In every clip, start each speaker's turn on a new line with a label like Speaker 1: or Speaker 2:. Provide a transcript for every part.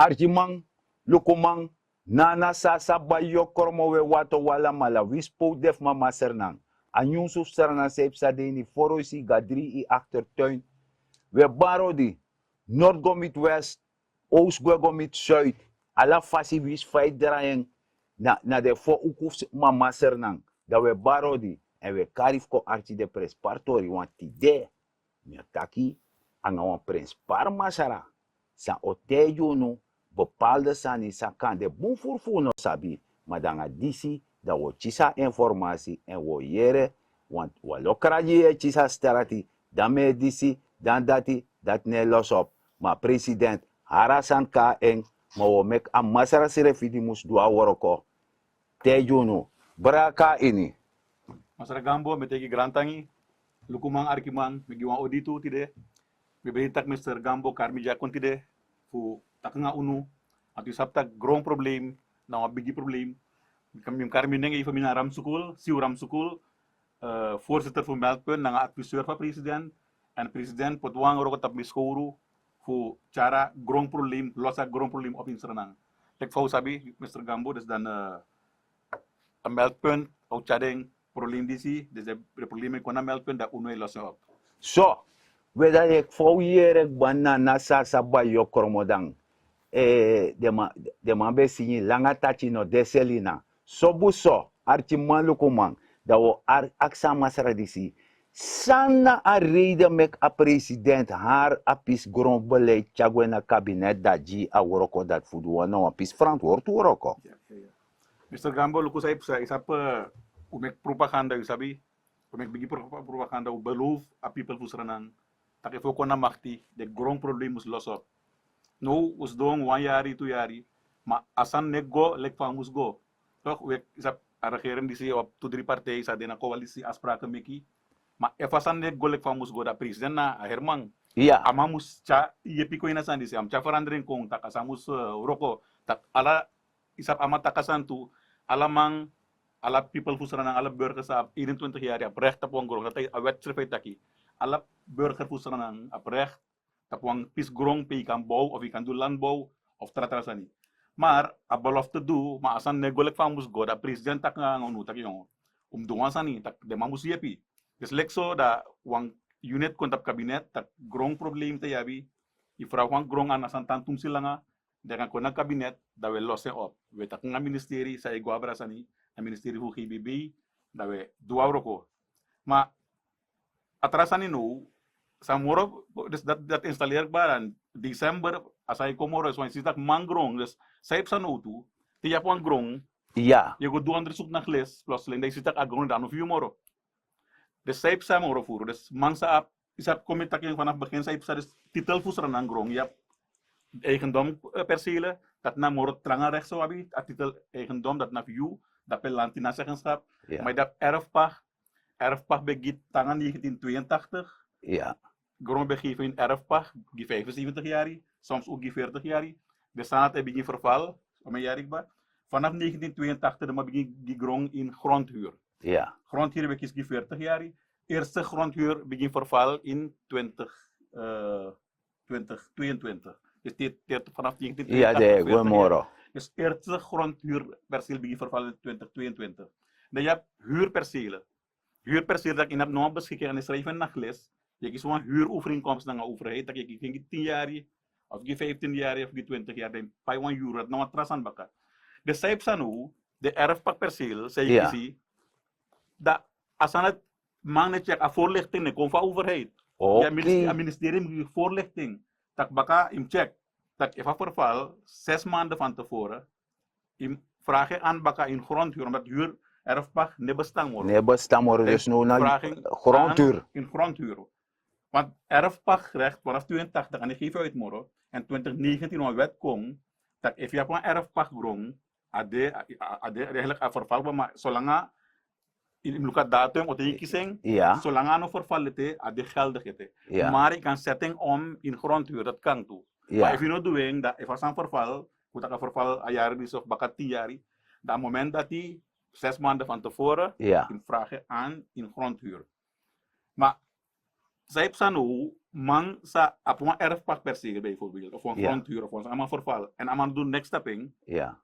Speaker 1: Arjimang, Lukumang, Nana Sasa Bayo Kormo we wato wala mala wispo def mama sernang. Anyung susterna seep sa deni foroisi gadri I achtertuin. We barodi, Noord gomit west, Oost gomit zuid. Alla fasi wis feit draaiing na de fo ukuf mama sernang. Dat we barodi en we karif ko archi de pres partori want tide. Mi taki anga wan prins par masara. Sa oteju no bepaalde sani sa kan de boefurfu no sabi. Maar dan disi dat we chisa informatie en we jere want we lokraji chisa sterati dan me disi dan dati dat ne los op. Maar president harasan ka eng ma we mek a masara sire fidi mus dua woroko. Teju no braka ini.
Speaker 2: Masara Gambo metegi grantangi lukumang arkimang migiwang oditu tide. Biberitak Mr. Gambo karmi jakon tide fu takanga unu atu sabta grong problem na bigi problem kami karmi nengi famina ram sukul si ram sukul voorzitter van Melkpunt na adviseur van president en president potwang oro tap miskouru fu cara grong problem losa grong problem op inserenang tek fau sabi Mr. Gambo des dan Melkpunt au chadeng problem disi des de problem ko na Melkpunt da uno losa op
Speaker 1: So, weda ek fo yere banna na sa bayo kormodang de ma be sinyi langa tachi no deselina so buso archi malukumang da wo aksa masara disi sana a rede mek a president haar apis gron beleid chagwe na kabinet da ji a woroko dat fudu wana apis verantwoord woroko.
Speaker 2: Mr. Gambo luku sa isa pa umek propaganda sabi umek bigi propaganda u beloof a people fusranang tak ifo ko na makti de grong problemus losop no us dong 1 yari 2 yari ma asan nego lek famus go tok wek isa arakeren disi op to dri partei sa de na koalisi aspra kemeki ma efasan nego lek famus go da president na hermang
Speaker 1: Iya.
Speaker 2: amamus cha yepi ko ina san disi am cha farandren kong tak asamus roko tak ala isap amat takasan tu alamang ala people fusranang ala burger sa 21 yari aprecht tapong grong tatay awet trefay taki ala burger fusranang aprecht tapwang pis grong pe ikan bouw of ikan do landbouw of tratrasani. Maar a belofte do maasan negolek famus go da president tak nga ngonu tak yung dungan sani tak de mamus yepi. Des lekso da wang unit kontap kabinet tak grong problem ta yabi ifra wang grong anasan tantum sila nga dengan kona kabinet da we lose op. We tak nga ministeri sa igwabra sani na ministeri hu KBB da we duawro ko. Ma atrasan no sa moro dat installeer baran December asai komoro so sitak mangrong des saip sa no tu tiya po ang grong
Speaker 1: Ja.
Speaker 2: ye go 200 suk na kles plus lenda sitak agrong da no fiu moro des saip sa moro furo des mangsa ap isap komitak yung vanaf begin saip sa des titel fusra ng grong yap eigendom percelen dat na moro tranga recht so abi at titel eigendom dat na fiu dat pelanti na zeggenschap
Speaker 1: Ja.
Speaker 2: maar dat erfpacht begit tangan 1982
Speaker 1: Ja.
Speaker 2: grond begeven in erfpacht, die 75 jaar, soms ook die 40 jaar. De staat heb begin verval, vanaf 1982 de begin die grond in grondhuur.
Speaker 1: Ja.
Speaker 2: Grondhuur begin die 40 jaar. Eerste grondhuur begin verval in 2022. Dus dit vanaf 1982.
Speaker 1: Ja, de Guemoro.
Speaker 2: Dus eerste grondhuurperceel begin verval in 2022. Dan je hebt huurpercelen. Huurperceel dat in heb nog beschikking en schrijven naar les. Je kiest een huurovereenkomst naar de overheid, dat je ging 10 jaar, of je 15 jaar, of je 20 jaar, dan pa je euro, dat nou wat trasan baka. De saip sa nu, de erfpakperceel, zei je kisi, dat als aan het man check a voorlichting, ne, komt van overheid.
Speaker 1: Okay.
Speaker 2: Het ministerie moet voorlichting, dat baka im check, dat if a verval, 6 maanden van tevoren, im vraag aan baka in grondhuur, omdat huur erfpak ne bestaan wordt.
Speaker 1: Ne bestaan worden dus nu naar grondhuur.
Speaker 2: In grondhuur. Want erfpachtrecht vanaf 82 kan ik geven uit moro en 2019 een wet komt dat if je hebt een erfpachtgrond ade eigenlijk een verval maar zolang in lukat datum of de kiesing zolang een verval het ade geldig het maar ik kan setting om in grondhuur dat kan toe maar if you not doing dat if as een verval moet een verval een jaar is of bakat 10 jaar dat moment dat die 6 maanden van tevoren in vragen aan in grondhuur maar zij hebben nu man sa op een erfpacht perceel bijvoorbeeld, of een
Speaker 1: Ja.
Speaker 2: grondhuur, of een verval, en aan doen next stepping,
Speaker 1: Ja.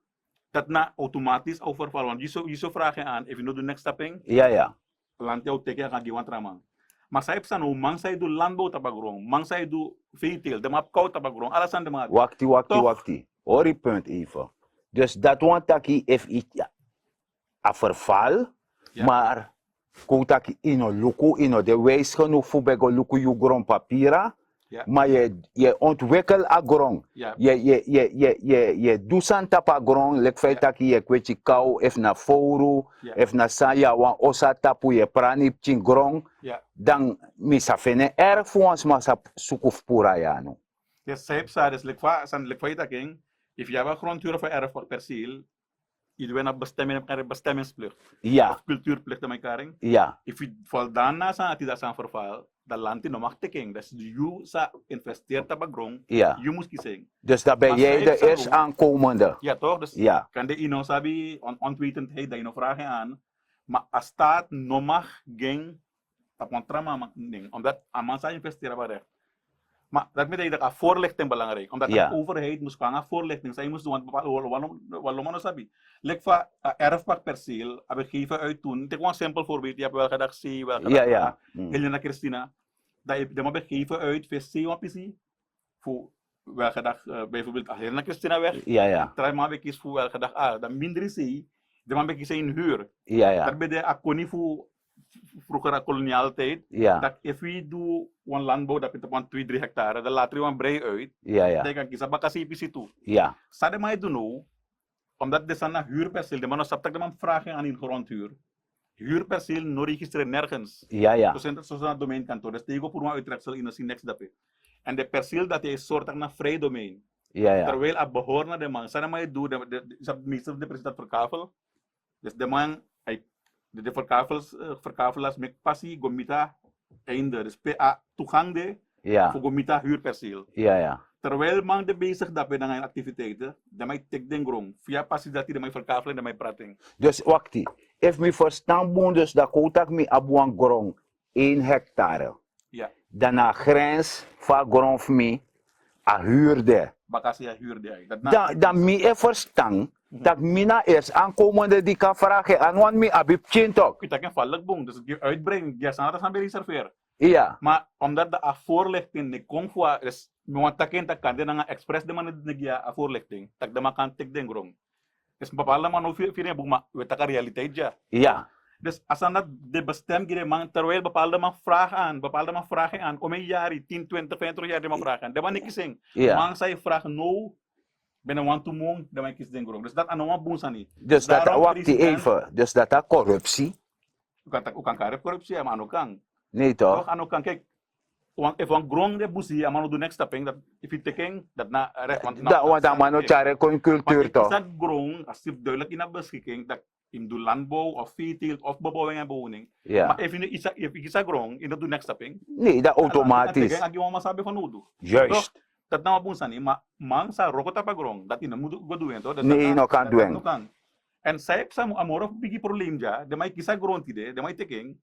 Speaker 2: dat na automatisch overval. Want je zou vragen aan, if you no do next stepping,
Speaker 1: Ja, ja.
Speaker 2: land jou teken gaan gewan traman. Maar zij hebben hoe man zij doet landbouw tabagrong, man zij doet veeteelt, de map koud tabagrong, alles aan de maat.
Speaker 1: Wakti.
Speaker 2: Toch?
Speaker 1: Ori punt even. Dus dat want taki if iets a verval,
Speaker 2: Ja.
Speaker 1: maar koutaki ino luku ino de wijs genoeg voor bego luku je grond papiera,
Speaker 2: Ja.
Speaker 1: maar je ontwikkel a grond.
Speaker 2: Ja.
Speaker 1: Je doet san tapa grond, lek feit taki je kwetji kou, if na foru,
Speaker 2: Ja.
Speaker 1: if na saya wan osa tapu je prani pchin grond,
Speaker 2: Ja.
Speaker 1: dan misa fene erg voor ons maar sa sukuf pura ya no.
Speaker 2: Dus zij hebben dus lekva itaking, if je hebt een grondhuur voor erfpacht perceel, je doet een bestemmingsplicht,
Speaker 1: Ja,
Speaker 2: of cultuurplicht aan elkaar.
Speaker 1: ja,
Speaker 2: If je voldaan na sa ati dat verval, dan land je no mag taking. Dus je sa investeert tabagrong,
Speaker 1: ja.
Speaker 2: je moet kiezen.
Speaker 1: Dus dan ben
Speaker 2: Maar
Speaker 1: jij
Speaker 2: zij
Speaker 1: de
Speaker 2: heeft
Speaker 1: eerst
Speaker 2: zo-
Speaker 1: aankomende.
Speaker 2: Ja, toch? Dus
Speaker 1: Ja,
Speaker 2: kan de ino sabi ontwetendheid dat je nog vragen aan. Maar als staat no mag geen op een trama ding, omdat aan sa investeren waar recht. Maar dat betekent dat voorlichting belangrijk, omdat
Speaker 1: Ja.
Speaker 2: de overheid moest gaan voorlichting. Zij moest doen wat sabi. Lek van erfpacht perceel, heb ik geven uit toen. Ik een simpel voorbeeld, je hebt wel gedacht C, wel gedacht
Speaker 1: ja,
Speaker 2: A.
Speaker 1: ja.
Speaker 2: Helena Christina, dat je heb gegeven uit voor C of PC. Voor wel gedacht, bijvoorbeeld Helena Christina weg.
Speaker 1: Ja, ja,
Speaker 2: Try maar een kies voor wel gedacht A. Dan minder C, dan heb ik zijn huur.
Speaker 1: ja, ja,
Speaker 2: Dat ben je akkonie voor vroeger koloniale tijd.
Speaker 1: ja,
Speaker 2: Dat if we do een landbouw dat op 2-3 hectare, dan laten we een brei uit.
Speaker 1: ja,
Speaker 2: Dan
Speaker 1: ja,
Speaker 2: kan ik bakasi PC toe.
Speaker 1: ja,
Speaker 2: Sa de mij doen nou, omdat de sana huurperceel, de man saptak de man vragen aan in grondhuur. Huurperceel no registreren nergens.
Speaker 1: ja, ja,
Speaker 2: Dus dat is een domeinkantoor. Dus tegen voor mij uittreksel in een next dape. En de perceel dat is soort van vrij domein.
Speaker 1: ja, ja,
Speaker 2: Terwijl het behoort naar de man. Sa de mij doen, de meester de president verkavel. Dus de man, de verkavelaars met passie, gomita, einde. Dus PA toegang de,
Speaker 1: ja,
Speaker 2: voor gomita huurperceel.
Speaker 1: ja, ja.
Speaker 2: Terwijl man de bezig dat bij de activiteiten, dan mij tek den grond. Via passie dat hij de mij verkavelen en de mij praten.
Speaker 1: Dus wakti, if me verstaan boen, dus dat koutak me abuan grond 1 hectare.
Speaker 2: Ja,
Speaker 1: Dan na grens van grond van me, a huurde.
Speaker 2: bakasi ja huurde eigenlijk.
Speaker 1: Dan me e verstaan, dat mina eerst aankomende die kan vragen, aan wan me abib chintok.
Speaker 2: Ik kan vallig boom, dus het uitbrengen, ja, sana dat reserveren.
Speaker 1: Ja,
Speaker 2: Maar omdat de voorlichting niet komt voor, dus we want taken dat kan, dan express de man de ja voorlichting, tak de man kan tek den grond. Dus bepaalde man of vier boom, maar we takken realiteit ja.
Speaker 1: ja,
Speaker 2: Dus als dat de bestemde man, terwijl bepaalde man vragen aan, om een jaar, 10, 20, 25 jaar die man vragen aan, de man niet kiezen.
Speaker 1: ja.
Speaker 2: Man zei vragen no, binnen want to moon, de man kies den grond. Dus dat aan een boon niet.
Speaker 1: Dus dat
Speaker 2: Daarom
Speaker 1: wakti
Speaker 2: president-
Speaker 1: even, dus dat dat corruptie.
Speaker 2: U kan kare corruptie, maar ook kan.
Speaker 1: Nee
Speaker 2: Toch,
Speaker 1: toch?
Speaker 2: ano kan kijk, if een grond de busi, amano do next stepping, dat if you taking, dat na recht,
Speaker 1: Want dan man chare kon cultuur
Speaker 2: maar
Speaker 1: toch?
Speaker 2: dat grond, als je duidelijk in de beschikking, dat in de landbouw of veeteelt of bebouwing en bewoning.
Speaker 1: Ja.
Speaker 2: Maar if je is een grond, in dat do next stepping,
Speaker 1: Nee, dat automatisch.
Speaker 2: dan gaan we sabi van nodig.
Speaker 1: Juist.
Speaker 2: Dat na mabun sani, maar man sa roko tapa grond, dat in de moet go doen, toch?
Speaker 1: Nee, no kan doen.
Speaker 2: No kan. En saya sa amoro bigi probleem ja, de mai kisa grond ide, de mai taking,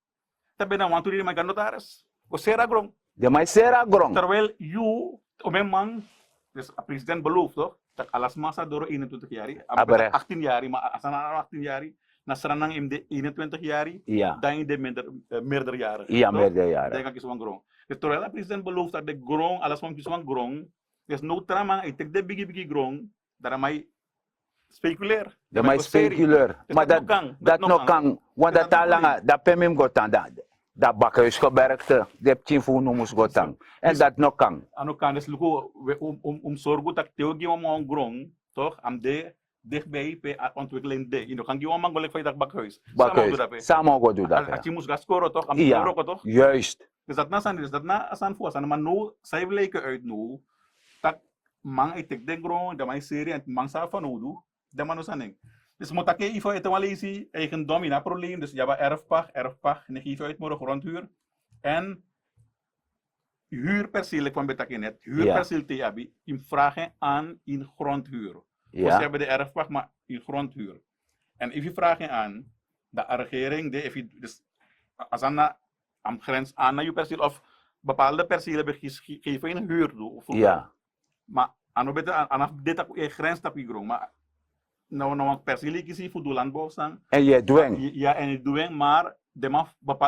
Speaker 2: tabi na want to may ganotares. O sera grond.
Speaker 1: De mais será grond.
Speaker 2: Terwijl you, o mijn man, dus a president belooft toch, dat alas masa doro 21 jaar,
Speaker 1: Abre.
Speaker 2: 18 jaar, maar asana 18 jaar, na seranang imde 21 jaar,
Speaker 1: Ja.
Speaker 2: dan in de meerderjaren.
Speaker 1: Ja,
Speaker 2: toch?
Speaker 1: meer jaren.
Speaker 2: Denk ik is van grond. Dus terwijl de president belooft dat de grond, alles van is van grond, dus no trama, ik tek de bigi grond, dat mij speculeer.
Speaker 1: De mais speculeur.
Speaker 2: Dus
Speaker 1: Maar
Speaker 2: dat
Speaker 1: dat
Speaker 2: nog kan,
Speaker 1: dat
Speaker 2: dat
Speaker 1: nog
Speaker 2: nog
Speaker 1: kan. Want
Speaker 2: Dat
Speaker 1: dat
Speaker 2: nog
Speaker 1: talanga, dat pemim gotan dat bakhuis gewerkte. De chinfu noemus gotan. En dat nog kan.
Speaker 2: Ano kan dus luko sorgo tak teogi mo ang grong toch am de dichtbij pe ontwikkeling de ino kan giwa man golek fay tak bakhuis
Speaker 1: Bakhuis. Samo go do dat.
Speaker 2: achi mus gaskoro toch am
Speaker 1: Ja.
Speaker 2: euro ko toch
Speaker 1: Juist.
Speaker 2: dus dat na asan fu asan man no sai bleke uit no tak mang itek de grong da mai serie en mang sa van odu da man saning dus mo take ifo ito malisi eigendom ina probleem dus ja erfpacht ne geef uit mo grondhuur en huurperceel kwam betakin net. Huurperceel TAB in vragen aan in grondhuur. Ze
Speaker 1: Ja.
Speaker 2: hebben de erfpacht, maar in grondhuur. En if je vragen aan de regering, dus als aan grens aan naar je perceel of bepaalde percelen geven een huurdoel. Of
Speaker 1: Ja.
Speaker 2: Maar ano beter anaf dit ako grens tapi grong. Maar nou nou percelen kisi voor landbouw staan.
Speaker 1: En je dwing.
Speaker 2: Ja, en het doen, maar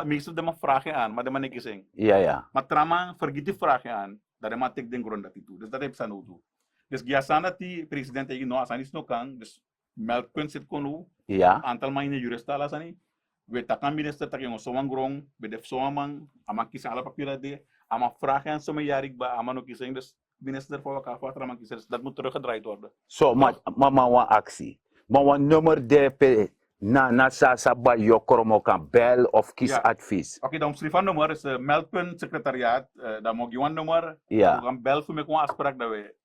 Speaker 2: meestal de vragen aan, maar de man ik zing.
Speaker 1: Ja.
Speaker 2: Maar trama vergiet die vragen aan, dat de man tek den grond dat itu. Dus dat heb ze nou doen. Dus giasan dat die president tegen no asanis no kan, dus meldpunt zit konu,
Speaker 1: Ja.
Speaker 2: aantal man in de jurista alasani. We takan minister tak yung soman grong, we def soman, ama kisa ala papieren de, ama vragen aan soman jarik ba, ama no kising, dus minister voor elkaar wat trama kisa, dat moet teruggedraaid worden.
Speaker 1: So, mama wan actie. Maar wan nummer DP na sa ba yo kromo kan bel of kies
Speaker 2: Ja.
Speaker 1: advies.
Speaker 2: Oké, dan schrijf nummer is meldpunt secretariaat, dan mag je een nummer.
Speaker 1: Ja.
Speaker 2: We gaan bel voor me gewoon afspraak dat we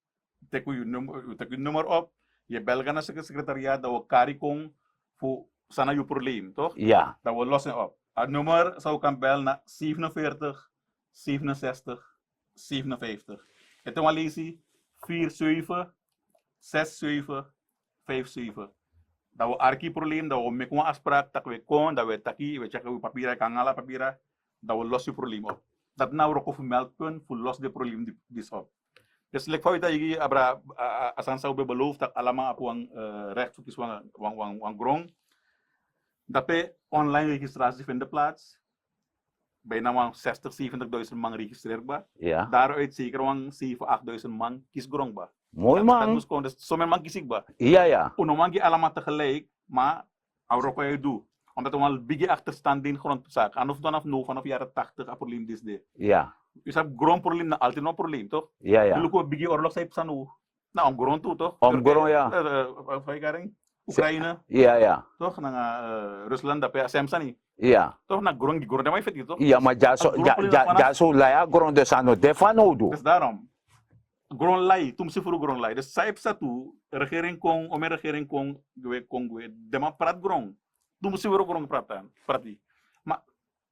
Speaker 2: tek je nummer op, je bel gaan naar het secretariaat dat we kari kong voor sana je probleem, toch?
Speaker 1: Ja.
Speaker 2: Dat we lossen op. Het nummer zou kan bel naar 47 67 57. Het is wel lezen 47 67 57. Dat we arki probleem, dat we met een afspraak, dat we kon, dat we taki, we checken we papieren, kangala papieren, dat we los je probleem op. Dat nou ook over meldpunt, voor los de probleem die op. Dus like voor dat je abra asan zou be beloofd dat allemaal op een recht op is wang grond. Dat we online registratie vinden plaats. Bijna wang 60-70.000 man registreerbaar.
Speaker 1: Ja.
Speaker 2: Daaruit zeker wang 7-8.000 man kies grond ba.
Speaker 1: Mooi
Speaker 2: Dat
Speaker 1: man.
Speaker 2: moest gewoon, dus zo'n man kies ik ba.
Speaker 1: Ja.
Speaker 2: Unomang allemaal tegelijk, maar Auro kan je doen. Omdat we al bigi achterstand in grondzaak. Anof vanaf nu, vanaf jaren 80, een probleem is dit.
Speaker 1: Ja.
Speaker 2: Dus heb grondprobleem, na altijd nog probleem, toch?
Speaker 1: Ja.
Speaker 2: Dulu ko bigi oorlog sa Ipsanu. Nou, om grond toe, toch?
Speaker 1: Om grond, ja.
Speaker 2: Oekraïne,
Speaker 1: Ja.
Speaker 2: toch? Na Rusland, dat pe Samsa ni.
Speaker 1: Ja.
Speaker 2: Toch? Na grond naman fit, toch?
Speaker 1: Ja, maar jaso laya grond dus ano defano do.
Speaker 2: Dus daarom. Grond lai, tum si furu grond lai. Dus sa Ipsa tu, regering kong, ome regering kong, gwe, dema prat grond. Tum si furu grond prati. Maar,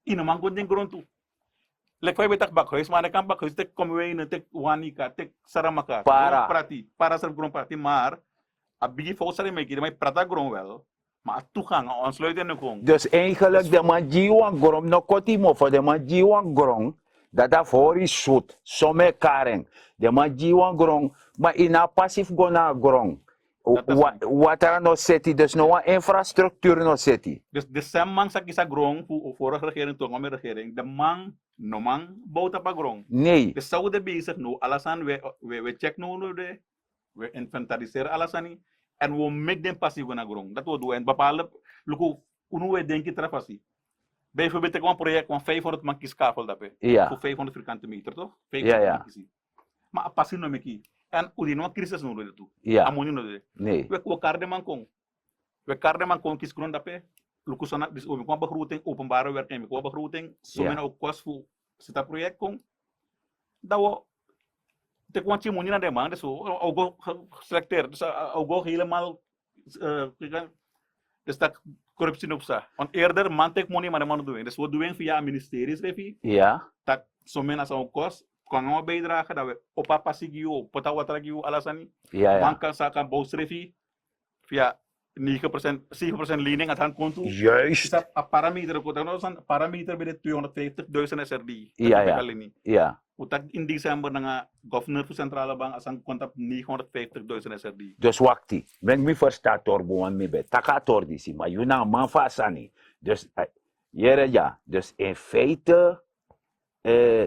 Speaker 2: inaman kong din grond tu. Like fay betak bakhoy, mana kan bakhoy, tek komwe na tek wanika, tek saramaka.
Speaker 1: Para.
Speaker 2: Para sa grond prati, maar, abigi focus sa may kida may prata grond wel. Maar tukang, on sluiten na kong.
Speaker 1: Dus eigenlijk de man jiwan grond no kotimo voor de man jiwan grond dat voor is shoot some karen. De man jiwan grond maar ina passief gona grond. Wat er no seti dus no een infrastructuur no seti.
Speaker 2: Dus de semang sa kisa grond vorige regering to ngome regering, de man no man bouta pa grond.
Speaker 1: Nee.
Speaker 2: De Saudi bezig no alasan we check no de we inventariseren alasani en we make them passief gona grond. Dat we doen en bepaalde luku unu we denki trafasi. Bijvoorbeeld ik een project van 500 man kieskafel dape.
Speaker 1: Ja.
Speaker 2: Voor 500 vierkante meter toch? 500
Speaker 1: Ja.
Speaker 2: man kisi. Maar passie no meki. En udi no crisis no de tu.
Speaker 1: Ja.
Speaker 2: Amoni no de.
Speaker 1: Nee.
Speaker 2: We karde man kong. We karde man kong kies grond dape. Luku sana dus we kwam begroting openbare werken, we kwam begroting. Zo men ook kost voor sita project kong. Dat we te kwam chi moni na de man, dus ogo selecteer. Dus ogo helemaal dus dat corruptie op sa. Want eerder man tek money maar de man doen. Dus we doen via ministeries refi.
Speaker 1: Ja.
Speaker 2: Dat zo men als een kost kan we bijdragen dat we op papa sigio, pota watragiu alasani.
Speaker 1: Ja.
Speaker 2: Man kan zaken boos refi via 9%, 7% lening aan het konto.
Speaker 1: Juist.
Speaker 2: Is dat een parameter? Dat is een parameter bij de 250.000 SRD.
Speaker 1: Ja.
Speaker 2: Utak in december na governor van centrale bank asan kontak 950.000 SRD.
Speaker 1: Dus wakti, ben mi verstaat torbo mi be takator disi, maar yuna man fasani. Dus dus in feite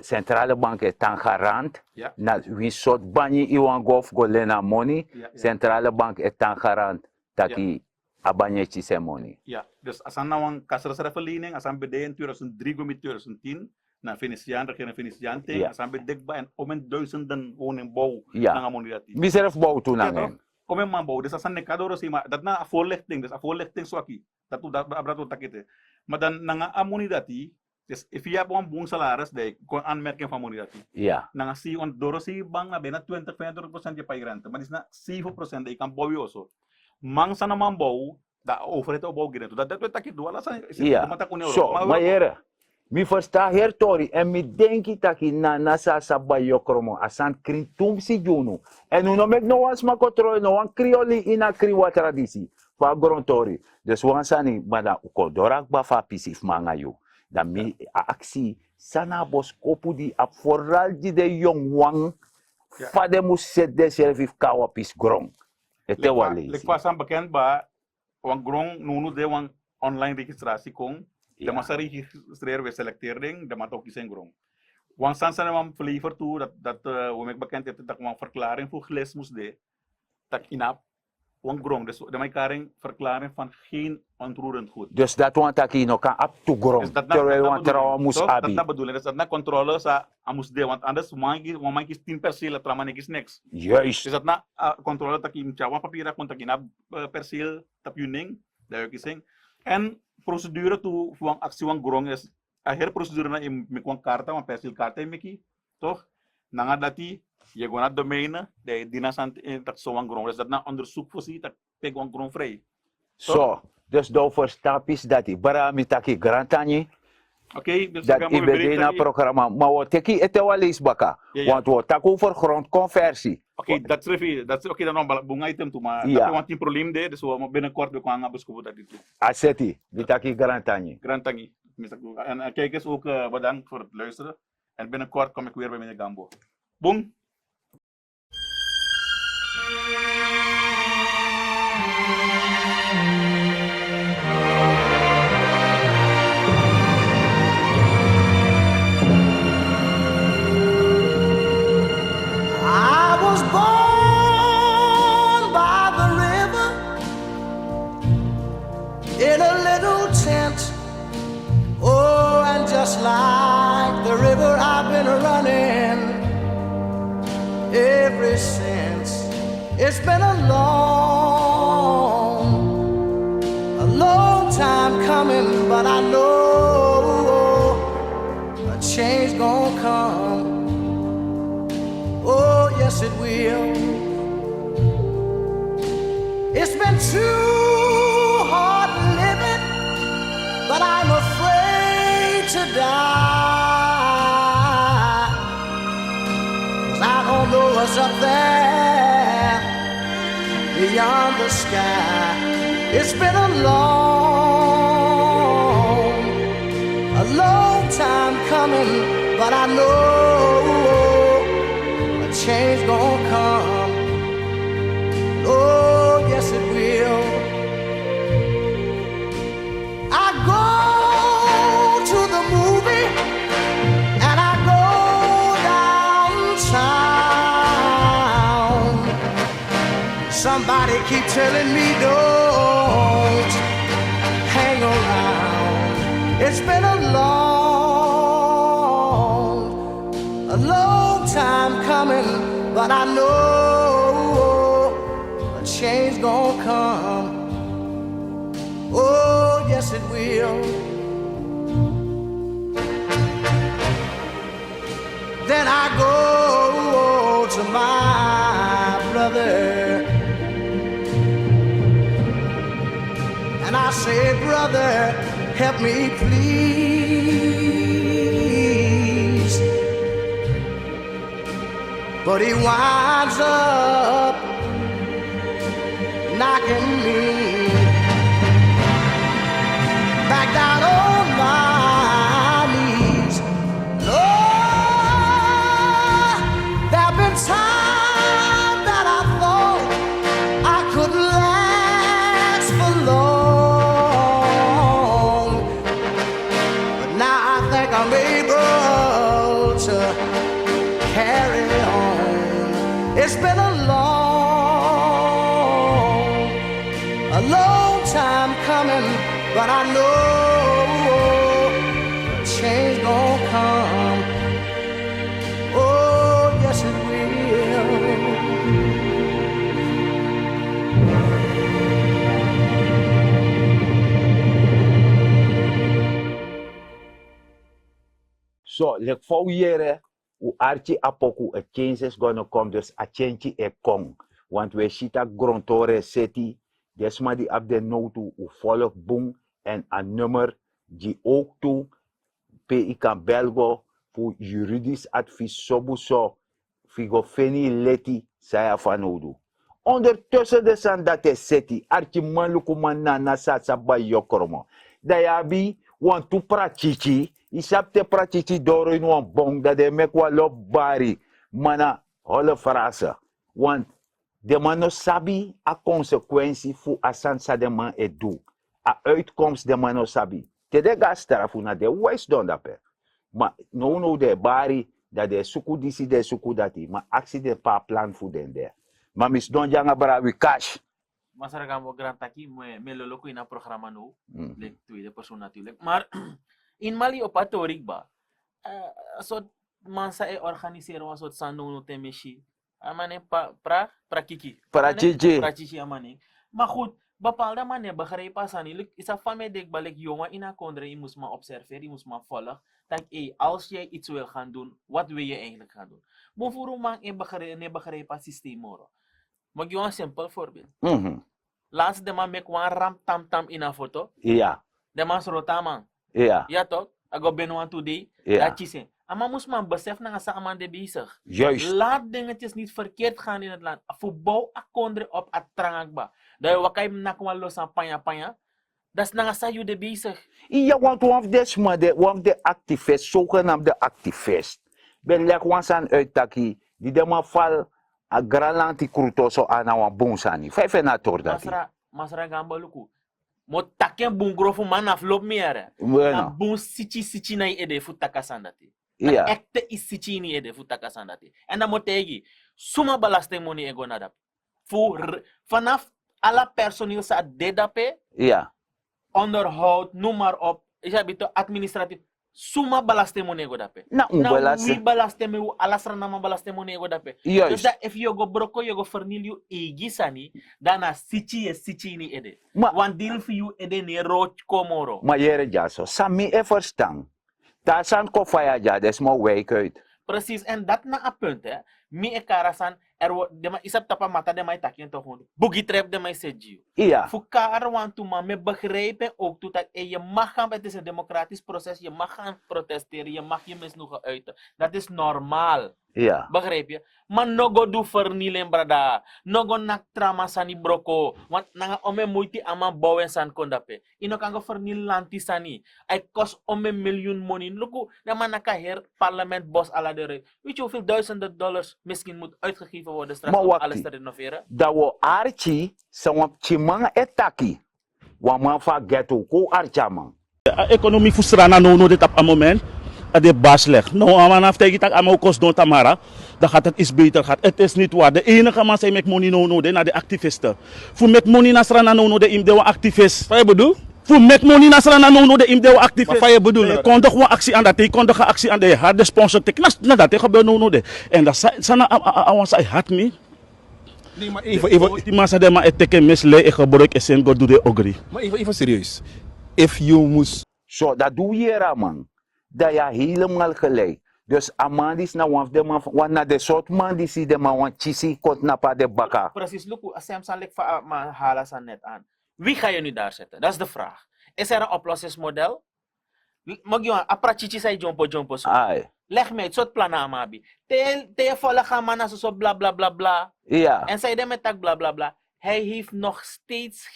Speaker 1: centrale bank is dan garant.
Speaker 2: Ja.
Speaker 1: Na wie soort banyi iwan gof go lena money, centrale bank is dan garant taki abanyechi se money.
Speaker 2: Ja, dus asan na wang kasreservelening asan bedein 2003 gomit 2010 na Venetiaan, regering Venetiaan ting, asan bedekba en omen duizenden woningbouw na ngamonidati.
Speaker 1: Miserf bouw toen aan.
Speaker 2: Omen man bouw, dus asan nekadoro si ma, dat na a voorlichting, dus a voorlichting swaki, dat abrato takite. Maar dan na amonidati, dus if je hebt een boon salaris, dan kon aanmerking van amonidati.
Speaker 1: Ja.
Speaker 2: Na si on doro si bang na bijna 20-25% je payrente, maar is na 7% dat kan bouwen also. Mang sana man bouw, da overheid op bouw giren. Dat we takit do alasan.
Speaker 1: Ja. So, maar mi versta hertori en mi denki taki na sa bayo kromo asan kritum si junu. En uno mek no was ma control no wan krioli ina kriwa tradisi. Fa grontori. Dus wan sani bada ko dorak ba fa pisif mangayu. Dan mi aksi sanabos kopu di ap vooral di de jong wang
Speaker 2: Ja.
Speaker 1: fade mu set de servif kawa pis grong. Ete
Speaker 2: Lek
Speaker 1: walezi.
Speaker 2: pasang bekend ba, wang grong nunu de wang online registrasi kong, de
Speaker 1: Ja.
Speaker 2: masa registreer we selectering, de matok kisen grong. Wang sansan wang flavor toe, dat we mek bekend het dat wang verklaring voor gles moest de, tak inap, wang grong, dus de karing verklaring van geen ontroerend goed.
Speaker 1: Dus dat want aki no kan up to grong.
Speaker 2: Dus dat
Speaker 1: Terwijl want trawa mus
Speaker 2: dat
Speaker 1: abi.
Speaker 2: na bedoeling, dus dat na controle sa amus de, want anders wang kis 10% la trama nekis next.
Speaker 1: Juist.
Speaker 2: Dus dat na controle tak im chawa papira kon tak inap persil tap yuning, dayo kising. En procedure tu wang aksi wang grong is akhir procedure na im mikwang karta, wang persil karta imiki, toch? Nanga dati, je gona domein, de dinasan tak so wang grong, dus dat na onderzoek voorzien, tak peg wang grong vrij.
Speaker 1: So, dus do verstap is dati. Bara mi taki grantani.
Speaker 2: Oké, dus
Speaker 1: Dat IBD na programma. Maar wat teki ete walis baka.
Speaker 2: Ja.
Speaker 1: Want wat taku voor grondconversie.
Speaker 2: Oké, dat is even, dat is oké dan nog bunga item toe, maar
Speaker 1: Ja.
Speaker 2: dat want een probleem de, dus we binnenkort we gaan besproken dat dit toe.
Speaker 1: Aseti, mi taki grantani.
Speaker 2: Grantangi. En kijkers ook bedankt voor het luisteren. En binnenkort kom ik weer bij meneer Gambo. Boom!
Speaker 3: I was born by the river in a little tent. Oh, and just like the river, I've been running ever since. It's been a long time coming, but I know a change gonna come. Oh, yes, it will. It's been too hard living, but I'm afraid to die. 'Cause I don't know what's up there beyond the sky. It's been a long time coming, but I know change gonna come. Oh, yes it will. I go to the movie and I go downtown. Somebody keep telling me don't hang around. It's been a long time coming, but I know a change gonna come. Oh, yes it will. Then I go to my brother and I say, brother, help me please. But he winds up knocking me back down on my knees. Lord, there've been times that I thought I couldn't last for long, but now I think I'm able to carry on. It's been a long time coming, but I know change gonna come. Oh, yes it will.
Speaker 1: So, lek voor jere, u archi apoku a change is gonna come, dus a change e kong. Want we shita grontore seti, desma die op de notu, u volg boom en een nummer die ook toe, pe kan belgo, voor juridisch advies sobuso, figo feni leti, saya fanodu. Ondertussen de san dat is seti, archi man lukuman na sa ba yokoromo. Dayabi, want to prachichi, Isap te pratici doro in wan bong dat de mek wa lop bari. Mana holle frase. Want de man no sabi a consequentie fu asan sa de man e do. A uitkomst de man no sabi. Te de ga strafu na de wais don dape. Ma no de bari dat de suku disi de suku dati. Ma aksi de pa plan fu den de. Ma mis don janga brawi cash.
Speaker 4: Masarga mo grant aqui, me lolo ko ina programa no, like tweede persoon natuurlijk. Maar in Mali op atorik ba, so mansa e organiseren was wat sando no temeshi. Amane pra kiki.
Speaker 1: Pra chichi.
Speaker 4: Pra chichi amane. Maar goed, bepaalde manier begrijpen sani. Isa fame dek balik jongen ina kondre, je moest maar observeren, je moest maar volgen. Dat als jij iets wil gaan doen, wat wil je eigenlijk gaan doen? Bijvoorbeeld man e begrijpen systeem moro. Mag je een simpel voorbeeld? Laatst de man mek wan ram tam tam in een foto.
Speaker 1: Ja.
Speaker 4: De man srota man.
Speaker 1: Ja.
Speaker 4: Ja toch? Ago benwan today.
Speaker 1: Ja.
Speaker 4: Dat chisen. Maar moest man besef na sa amande bezig.
Speaker 1: Juist.
Speaker 4: Laat dingetjes niet verkeerd gaan in het land. Voetbal akondre op atrangakba. Dat je wakay nakwa los aan panya. Dat is na sa jude bezig.
Speaker 1: Ja, want one of de activist, zogenaamde activist. Ben lek wan san uittaki, die de man val a gralanti krutoso ana wan bonsani. Vijf en ator dati.
Speaker 4: Masra gamba luku. Mo taken bungrofu man afloop meer.
Speaker 1: Bueno.
Speaker 4: Na bun sichi na ede fu takasandati.
Speaker 1: Ja.
Speaker 4: Ekte is sichi ni ede fu takasandati. En dan moet tegi suma belasting money ego nadap. Vanaf alle personeel sa dedape.
Speaker 1: Ja.
Speaker 4: Onderhoud, noem maar op. Is het administratief. Suma belasting money ego dape.
Speaker 1: Na
Speaker 4: wie belasting me alasra na belasting money ego dape.
Speaker 1: Juist.
Speaker 4: Dus dat if you go broko, you go vernil you egi sani, dan a sichi ni ede. Want deal for you ede ne roach komoro.
Speaker 1: Maar jere jaso, sami e verstaan. Tasan ko faya ja, des mo wake uit.
Speaker 4: Precies, en dat na een punt, hè. Mi e karasan, isap tapa mata de mij takien toch gewoon. Boogie trap de mij sedjiu.
Speaker 1: Ja.
Speaker 4: Fukar want to maar me begrijpen ook toe dat je mag gaan, het is een democratisch proces, je mag gaan protesteren, je mag je misnoegen uiten. Dat is normaal.
Speaker 1: Ja.
Speaker 4: Begrijp je? Maar nogo do vernielen brada. Nogo nak trama sani broko. Want nanga ome moeite ama bouwen san kondape. Ino kan go vernil lanti sani. Ay kost ome miljoen money. Luku, na man naka her parlement bos ala de reu. Weet je hoeveel duizenden dollars misschien moet uitgegeven worden straks om alles te renoveren?
Speaker 1: Dat we archi, sa chimanga etaki. Waman fa ghetto ko archaman.
Speaker 5: Economie frustrana no dit op een moment. De baas legt. Nou, aan af tegen dat allemaal kost door Tamara, dan gaat het iets beter gaan. Het is niet waar. De enige man zijn met money no naar de activisten. Voor met money nasrana no de im de activist. Wat je bedoelt? Voor met money nasrana no de im de activist. Wat je bedoelt? Je kon toch gewoon actie aan dat. Je kon toch actie aan de harde sponsor. Na dat gebeurt no de. En dat sana awan sai hat me.
Speaker 6: Nee, maar even.
Speaker 5: Die mensen die maar het teken misle ik gebruik is en go do de ogri.
Speaker 6: Maar even serieus. If you moest.
Speaker 1: Zo, dat doe je ra man. Dat je helemaal gelijk. Dus amandis na wan de man, wan na de soort man die si de man wan chisi kot na pa de baka.
Speaker 4: Precies, Luku, als hem zal ik halen zijn net aan. Wie ga je nu daar zetten? Dat is de vraag. Is er een oplossingsmodel? Mag je aprachichi say jompo so.
Speaker 1: Ai.
Speaker 4: Leg mij het soort plannen amabi. Te volle gaan man zo bla bla bla bla.
Speaker 1: Ja.
Speaker 4: En zij met tak bla bla bla. Hij heeft nog steeds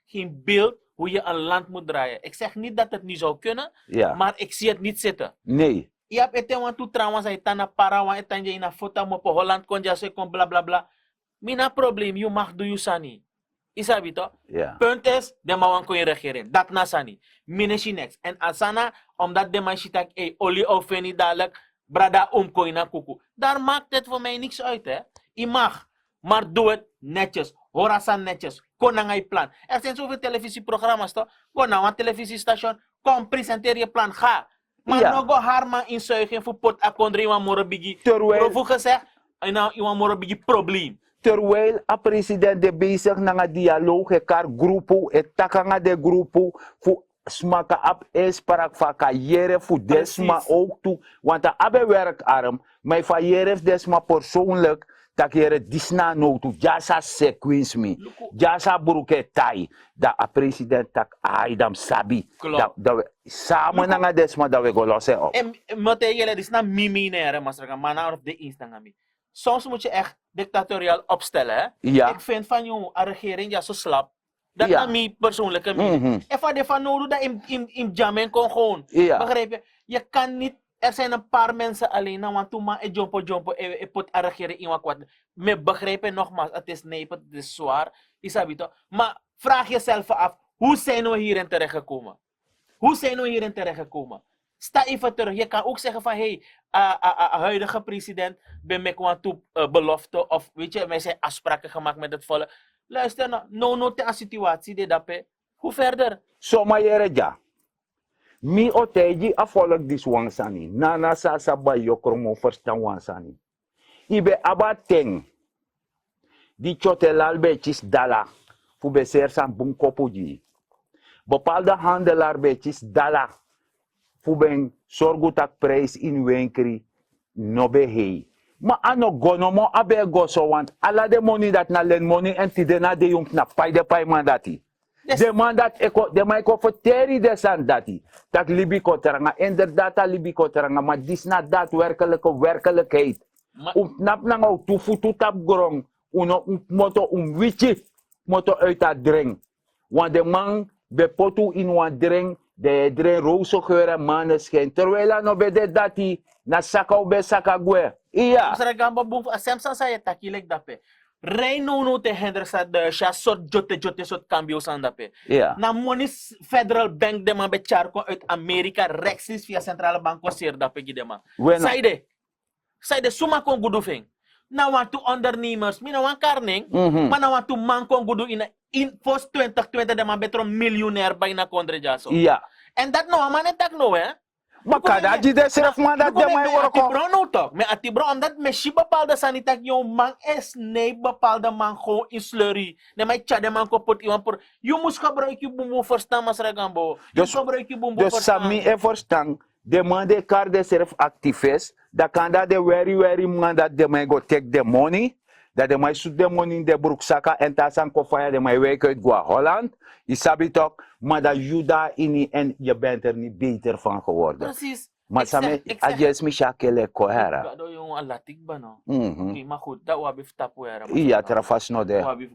Speaker 4: geen beeld hoe je een land moet draaien. Ik zeg niet dat het niet zou kunnen,
Speaker 1: Ja.
Speaker 4: maar ik zie het niet zitten.
Speaker 1: Nee.
Speaker 4: Je hebt het want toe trouwens hij tana para want het tanje in een foto mo po Holland kon ja kon bla bla bla. Mina probleem, je mag doen je sani. Isabi to?
Speaker 1: Ja.
Speaker 4: Punt is, de man kon je regeren. Dat na sani. Mineshi next. En asana, omdat de man shitak olie of niet dadelijk, brada kon je na kuku. Daar maakt het voor mij niks uit, hè. Je mag, maar doe het netjes. Horasan netjes. Kon na je plan. Er zijn zoveel televisieprogramma's, toch? Kon na een televisiestation. Kom, presenteer je plan. Ga. Maar
Speaker 1: Ja.
Speaker 4: nog harma inzuigen voor pot akondre iwan morobigi.
Speaker 1: Terwijl-
Speaker 4: Voor gezegd, iwan morobigi probleem.
Speaker 1: Terwijl a president de bezig na nga dialoog ekar grupo etakanga de grupo fu smaka ap esparak fa carrière fu desma ook toe want a abe werkarm maar fa jeref desma persoonlijk dat jere disna no toe jasa sequence me jasa buruke tai da a president tak aidam sabi
Speaker 4: Klopt.
Speaker 1: da we samen na nga desma da we go losse op.
Speaker 4: En materiële is na miminere, masraka, mana of de instangami. Soms moet je echt dictatoriaal opstellen, hè?
Speaker 1: Ja.
Speaker 4: Ik vind van jou, een regering ja zo slap. Dat
Speaker 1: Ja.
Speaker 4: is mijn persoonlijke mening. En van de van nodig dat in jamen kon gewoon.
Speaker 1: Ja.
Speaker 4: Begrijp je? Je kan niet, er zijn een paar mensen alleen, nou, want toen maar jumpo, pot arregeren in wat. Me begrijpen nogmaals, het is nepen, het is zwaar, isabi toch? Maar vraag jezelf af, hoe zijn we hierin terechtgekomen? Hoe zijn we hierin terechtgekomen? Sta even terug. Je kan ook zeggen van, hey, huidige president, ben ik want toe belofte, of weet je, wij zijn afspraken gemaakt met het volk. Luister nou, no te situatie de dape. Hoe verder?
Speaker 1: Soma yere ja. Mi oteji a volk dis wansani. Nana sasa ba yokromo verstaan wansani. Ibe abateng. Die chotelal betjes dala. Fu beser san bun kopuji. Bepaalde handelaar betjes dala. Fu ben sorgutak prijs in winkri. No be hei. Maar ano gonomo abe goso want ala de money dat na len money en tidena de jong na pai mandati.
Speaker 4: Yes.
Speaker 1: De mandat eko de mai ko verteri de san dati. Tak libi ko teranga inderdaad libi ko teranga maar dis na daadwerkelijke werkelijkheid. Nap na ngau tu futu tap grong uno moto wichi moto uit dat drink. Want de man be potu in wan drink de drink roze geuren maneschijn. Terwijl hij no be de dati na sakau be sakagwe. Iya.
Speaker 4: Masara gamba bung asemsan saya takilek dape. Reino no te hendersa de sot jote sot cambio san dape.
Speaker 1: Iya.
Speaker 4: Na money federal bank de man be charco uit Amerika rexis via centrale banco ser dape gidema.
Speaker 1: Bueno.
Speaker 4: Saide suma kon gudu feng. Na want to ondernemers, mina wan karning, maar na want to man kon gudu in post 2020 de man betro miljonair bijna kondre jaso.
Speaker 1: Iya.
Speaker 4: En dat no amane tak no hè.
Speaker 1: Maar kada ji de serf mandat de mai
Speaker 4: Ati
Speaker 1: worko.
Speaker 4: bro no toch. Me ati bro omdat me shi bepaalde sanitak yung man es nee bepaalde man gewoon in slurry. Ne mai tja de man ko pot iwan por. You mus gebruik je bumbo verstaan mas regambo. You gebruik je bumbo
Speaker 1: Dus
Speaker 4: verstaan.
Speaker 1: sami e verstaan demande kar de serf actives. Da kanda de very mandat de mai go take the money. Dat de mai zoet de money in de broekzakken en tasan kofaya de mai werk uit Gua Holland. Isabi toch, maar dat juda in en je bent er niet beter van geworden.
Speaker 4: Precies.
Speaker 1: Maar sami, ajes mi shakele kohera.
Speaker 4: Gado yung alatik ba no?
Speaker 1: Mhm.
Speaker 4: Okay, maar goed, dat wabif tapo era.
Speaker 1: Iya trafas no de.
Speaker 4: Wabif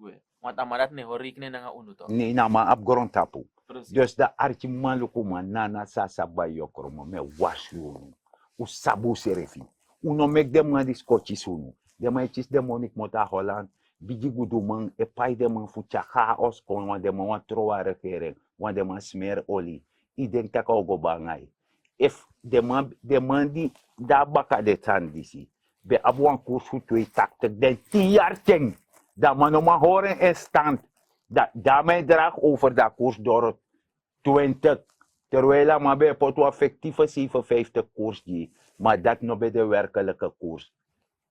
Speaker 4: gue. Want amarat ne horik ne nga unu to.
Speaker 1: Ni na ma abgoron tapu.
Speaker 4: Precies.
Speaker 1: Dus da archi malukuma nana sasa bayokromo me washu. U sabu serefi. Uno mek dem nga diskochi sunu. De mai chis de monik mota Holland. Bigi gudu man e pai de man fucha chaos kon wan de man wan troa regering. Wan de man smeer oli. I denk taka ogo bangay. If de man di da baka de tan disi. Be abu an kursu twee taktek den 10 jaar ting. Da man no ma horen in stand. Da mij draag over dat koers door 20. Terwijl maar bij pot effectieve 57 koers die. Maar dat nog bij de werkelijke koers.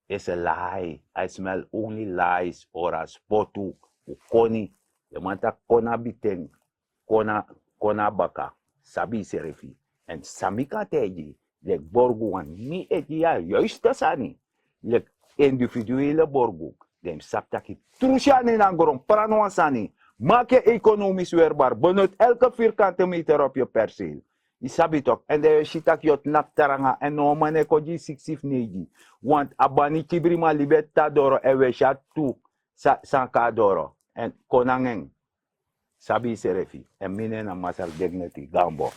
Speaker 1: Is een lie. I smell only lies or a spotu. Koni. Je man tak kona biteng. Kona baka. Sabi serefi. En samika teji. Lek borgu wan mi eti ya juist dat sani. Lek individuele borgu. Dem saptaki trusiani nangorom pranuansani. Maak je economisch weerbaar. Benut elke vierkante meter op je perceel. Isabi toch. En de shitak jot nap taranga. En no mane koji 6 neji. Want abani kibrima libeta doro ewe shat tu sanka doro. En konangeng. Sabi serefi. En mine na masal dignity gambo.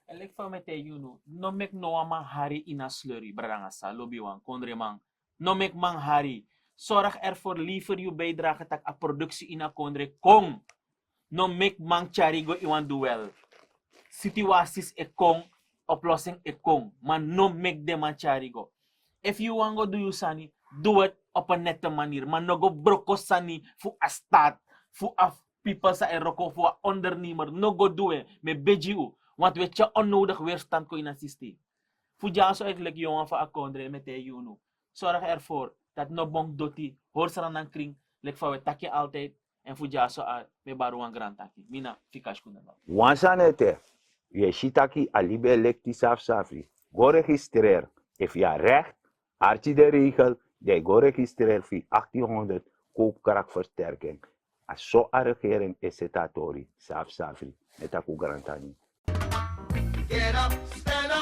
Speaker 4: Elek fa mete yuno. No mek no ama hari ina slurry. Bradanga sa lobby wan. Kondre man. No mek man hari. Zorg ervoor liever je bijdrage tak a productie in a kondre kong. No make man charigo iwan duel. Situaties e kong, oplossing e kong. Maar no make dem man charigo. If you want go do you sani, do it op een nette manier. Maar no go broko sani voor a staat, voor a people sa eroko, voor a ondernemer. No go do it. Me beji u. Want weet je onnodig weerstand ko in a systeem. Fuja so eigenlijk jongen van a kondre met de yuno. Zorg ervoor dat no bong doti, hoor sa nang kring, lek fa we takje altijd, en fuja so a me baru ang grand taki. Mina fikash ko na lang.
Speaker 1: Wansanete. Je shitaki alibe elekti safri. Go registreer. If je recht, archie de regel, de go registreer via 1800 koopkrachtversterking. Als zo a regering is het atori, safri. Met aku garantani.
Speaker 3: Get up, stand